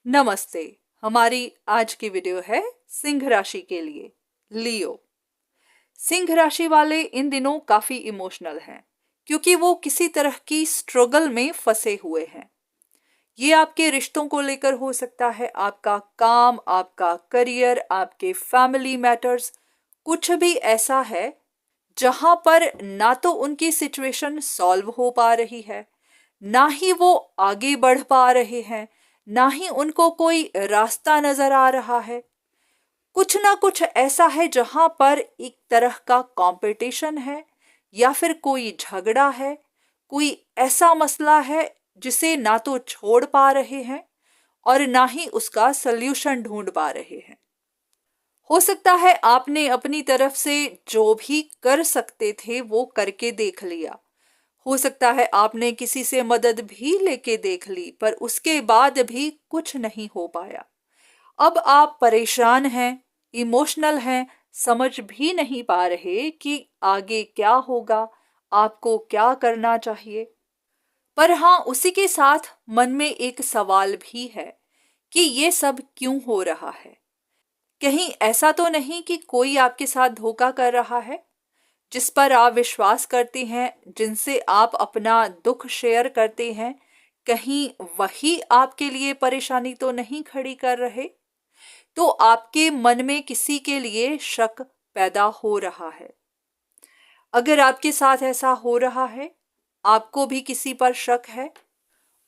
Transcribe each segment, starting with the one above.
नमस्ते। हमारी आज की वीडियो है सिंह राशि के लिए, लियो। सिंह राशि वाले इन दिनों काफी इमोशनल हैं क्योंकि वो किसी तरह की स्ट्रगल में फंसे हुए हैं। ये आपके रिश्तों को लेकर हो सकता है, आपका काम, आपका करियर, आपके फैमिली मैटर्स, कुछ भी ऐसा है जहां पर ना तो उनकी सिचुएशन सॉल्व हो पा रही है, ना ही वो आगे बढ़ पा रहे हैं, ना ही उनको कोई रास्ता नजर आ रहा है। कुछ ना कुछ ऐसा है जहां पर एक तरह का कंपटीशन है, या फिर कोई झगड़ा है, कोई ऐसा मसला है जिसे ना तो छोड़ पा रहे हैं और ना ही उसका सल्यूशन ढूंढ पा रहे हैं। हो सकता है आपने अपनी तरफ से जो भी कर सकते थे वो करके देख लिया। हो सकता है आपने किसी से मदद भी लेके देख ली, पर उसके बाद भी कुछ नहीं हो पाया। अब आप परेशान हैं, इमोशनल हैं, समझ भी नहीं पा रहे कि आगे क्या होगा, आपको क्या करना चाहिए। पर हाँ, उसी के साथ मन में एक सवाल भी है कि ये सब क्यों हो रहा है। कहीं ऐसा तो नहीं कि कोई आपके साथ धोखा कर रहा है? जिस पर आप विश्वास करते हैं, जिनसे आप अपना दुख शेयर करते हैं, कहीं वही आपके लिए परेशानी तो नहीं खड़ी कर रहे? तो आपके मन में किसी के लिए शक पैदा हो रहा है। अगर आपके साथ ऐसा हो रहा है, आपको भी किसी पर शक है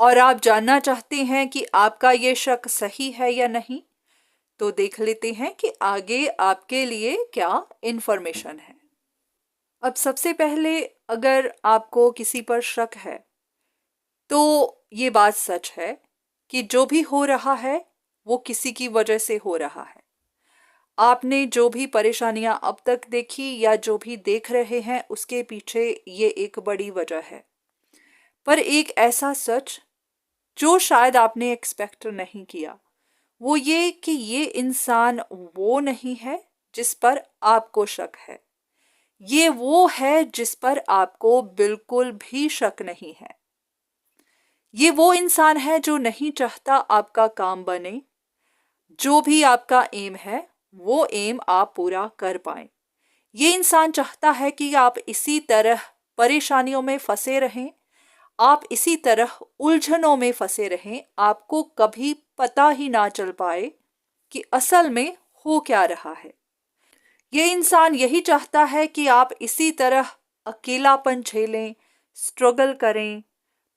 और आप जानना चाहते हैं कि आपका ये शक सही है या नहीं, तो देख लेते हैं कि आगे आपके लिए क्या इन्फॉर्मेशन है। अब सबसे पहले, अगर आपको किसी पर शक है तो ये बात सच है कि जो भी हो रहा है वो किसी की वजह से हो रहा है। आपने जो भी परेशानियां अब तक देखी या जो भी देख रहे हैं, उसके पीछे ये एक बड़ी वजह है। पर एक ऐसा सच जो शायद आपने एक्सपेक्ट नहीं किया, वो ये कि ये इंसान वो नहीं है जिस पर आपको शक है। ये वो है जिस पर आपको बिल्कुल भी शक नहीं है। ये वो इंसान है जो नहीं चाहता आपका काम बने, जो भी आपका एम है वो एम आप पूरा कर पाए। ये इंसान चाहता है कि आप इसी तरह परेशानियों में फंसे रहें, आप इसी तरह उलझनों में फंसे रहें, आपको कभी पता ही ना चल पाए कि असल में हो क्या रहा है। ये इंसान यही चाहता है कि आप इसी तरह अकेलापन झेलें, स्ट्रगल करें,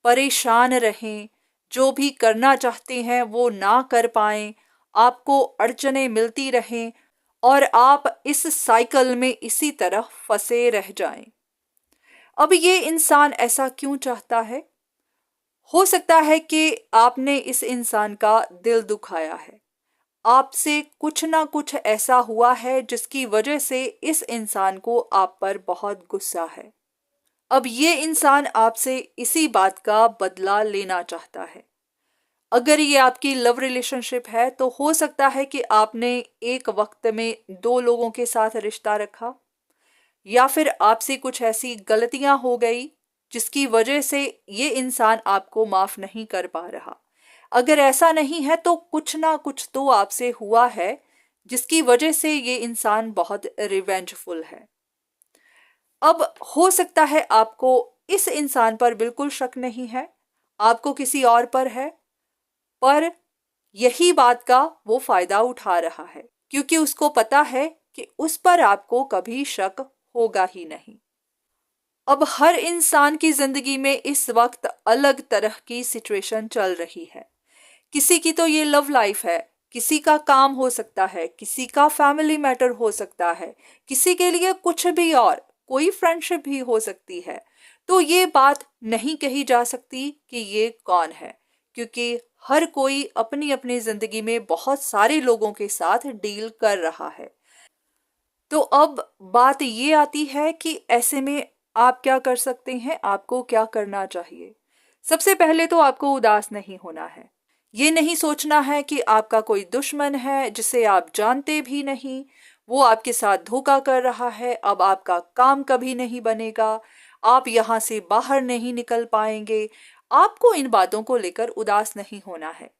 परेशान रहें, जो भी करना चाहते हैं वो ना कर पाएं, आपको अड़चनें मिलती रहें और आप इस साइकिल में इसी तरह फंसे रह जाएं। अब ये इंसान ऐसा क्यों चाहता है? हो सकता है कि आपने इस इंसान का दिल दुखाया है, आपसे कुछ ना कुछ ऐसा हुआ है जिसकी वजह से इस इंसान को आप पर बहुत गुस्सा है। अब ये इंसान आपसे इसी बात का बदला लेना चाहता है। अगर ये आपकी लव रिलेशनशिप है तो हो सकता है कि आपने एक वक्त में दो लोगों के साथ रिश्ता रखा, या फिर आपसे कुछ ऐसी गलतियां हो गई जिसकी वजह से ये इंसान आपको माफ नहीं कर पा रहा। अगर ऐसा नहीं है तो कुछ ना कुछ तो आपसे हुआ है जिसकी वजह से ये इंसान बहुत रिवेंजफुल है। अब हो सकता है आपको इस इंसान पर बिल्कुल शक नहीं है, आपको किसी और पर है, पर यही बात का वो फायदा उठा रहा है क्योंकि उसको पता है कि उस पर आपको कभी शक होगा ही नहीं। अब हर इंसान की जिंदगी में इस वक्त अलग तरह की सिचुएशन चल रही है। किसी की तो ये लव लाइफ है, किसी का काम हो सकता है, किसी का फैमिली मैटर हो सकता है, किसी के लिए कुछ भी और कोई फ्रेंडशिप भी हो सकती है। तो ये बात नहीं कही जा सकती कि ये कौन है, क्योंकि हर कोई अपनी अपनी जिंदगी में बहुत सारे लोगों के साथ डील कर रहा है। तो अब बात ये आती है कि ऐसे में आप क्या कर सकते हैं, आपको क्या करना चाहिए। सबसे पहले तो आपको उदास नहीं होना है। ये नहीं सोचना है कि आपका कोई दुश्मन है जिसे आप जानते भी नहीं, वो आपके साथ धोखा कर रहा है, अब आपका काम कभी नहीं बनेगा, आप यहाँ से बाहर नहीं निकल पाएंगे। आपको इन बातों को लेकर उदास नहीं होना है।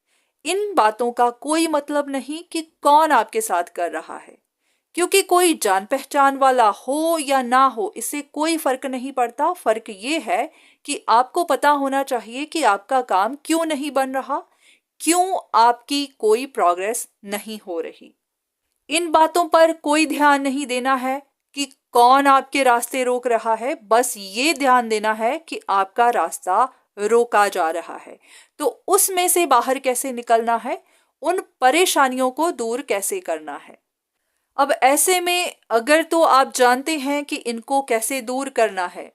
इन बातों का कोई मतलब नहीं कि कौन आपके साथ कर रहा है, क्योंकि कोई जान पहचान वाला हो या ना हो, इससे कोई फर्क नहीं पड़ता। फर्क ये है कि आपको पता होना चाहिए कि आपका काम क्यों नहीं बन रहा, क्यों आपकी कोई प्रोग्रेस नहीं हो रही। इन बातों पर कोई ध्यान नहीं देना है कि कौन आपके रास्ते रोक रहा है, बस ये ध्यान देना है कि आपका रास्ता रोका जा रहा है। तो उसमें से बाहर कैसे निकलना है, उन परेशानियों को दूर कैसे करना है। अब ऐसे में अगर तो आप जानते हैं कि इनको कैसे दूर करना है,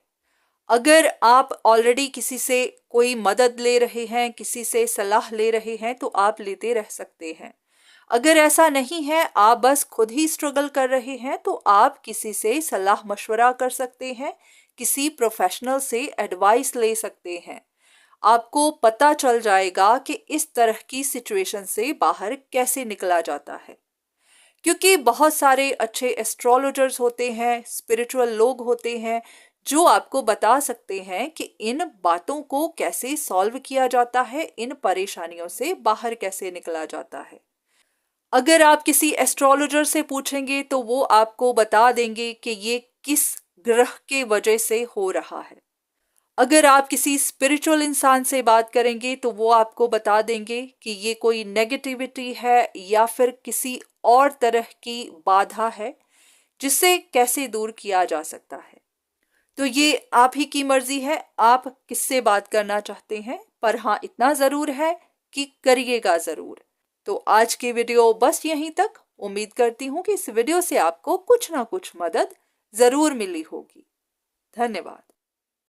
अगर आप ऑलरेडी किसी से कोई मदद ले रहे हैं, किसी से सलाह ले रहे हैं, तो आप लेते रह सकते हैं। अगर ऐसा नहीं है, आप बस खुद ही स्ट्रगल कर रहे हैं, तो आप किसी से सलाह मशवरा कर सकते हैं, किसी प्रोफेशनल से एडवाइस ले सकते हैं। आपको पता चल जाएगा कि इस तरह की सिचुएशन से बाहर कैसे निकला जाता है। क्योंकि बहुत सारे अच्छे एस्ट्रोलॉजर्स होते हैं, स्पिरिचुअल लोग होते हैं, जो आपको बता सकते हैं कि इन बातों को कैसे सॉल्व किया जाता है, इन परेशानियों से बाहर कैसे निकला जाता है। अगर आप किसी एस्ट्रोलॉजर से पूछेंगे तो वो आपको बता देंगे कि ये किस ग्रह के वजह से हो रहा है। अगर आप किसी स्पिरिचुअल इंसान से बात करेंगे तो वो आपको बता देंगे कि ये कोई नेगेटिविटी है या फिर किसी और तरह की बाधा है, जिससे कैसे दूर किया जा सकता है। तो ये आप ही की मर्जी है, आप किससे बात करना चाहते हैं। पर हाँ, इतना ज़रूर है कि करिएगा ज़रूर। तो आज की वीडियो बस यहीं तक। उम्मीद करती हूँ कि इस वीडियो से आपको कुछ ना कुछ मदद ज़रूर मिली होगी। धन्यवाद।